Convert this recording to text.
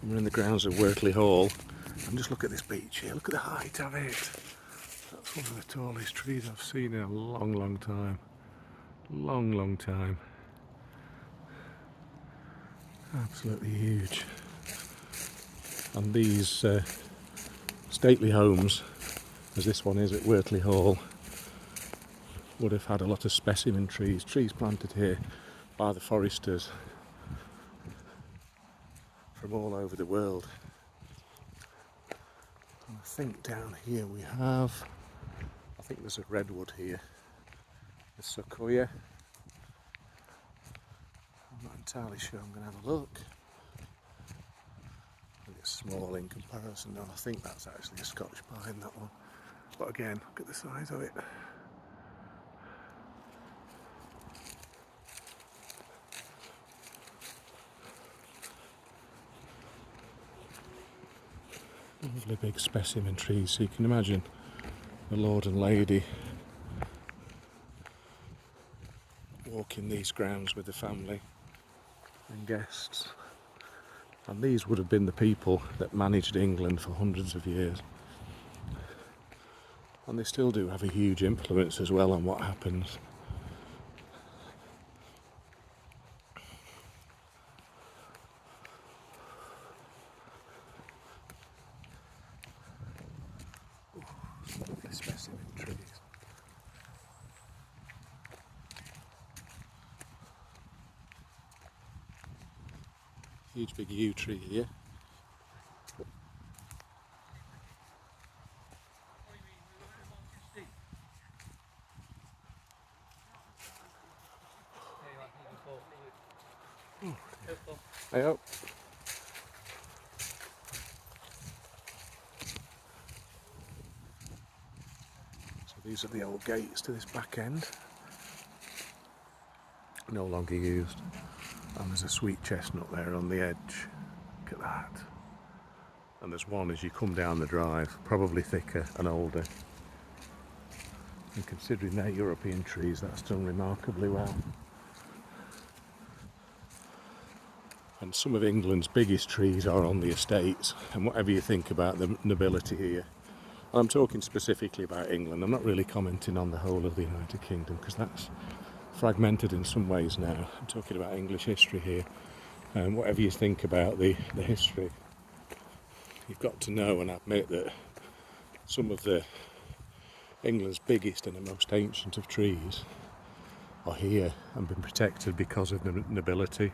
We're in the grounds of Wortley Hall, and just look at this beech here. Look at the height of it. That's one of the tallest trees I've seen in a long, long time. Long, long time. Absolutely huge. And these stately homes, as this one is at Wortley Hall, would have had a lot of specimen trees planted here by the foresters from all over the world. And I think down here we have, I think there's a redwood here, the sequoia. I'm not entirely sure, I'm going to have a look. I think it's small in comparison, and I think that's actually a Scotch pine, that one. But again, look at the size of it. Lovely big specimen trees, so you can imagine the Lord and Lady walking these grounds with the family and guests. And these would have been the people that managed England for hundreds of years. And they still do have a huge influence as well on what happens. Lovely specimen trees. Huge big yew tree here. Hey up. So these are the old gates to this back end. No longer used. And there's a sweet chestnut there on the edge. Look at that. And there's one as you come down the drive, probably thicker and older. And considering they're European trees, that's done remarkably well. And some of England's biggest trees are on the estates, and whatever you think about the nobility here, and I'm talking specifically about England, I'm not really commenting on the whole of the United Kingdom because that's fragmented in some ways now. I'm talking about English history here, and whatever you think about the history, you've got to know and admit that some of the England's biggest and the most ancient of trees are here and been protected because of the nobility.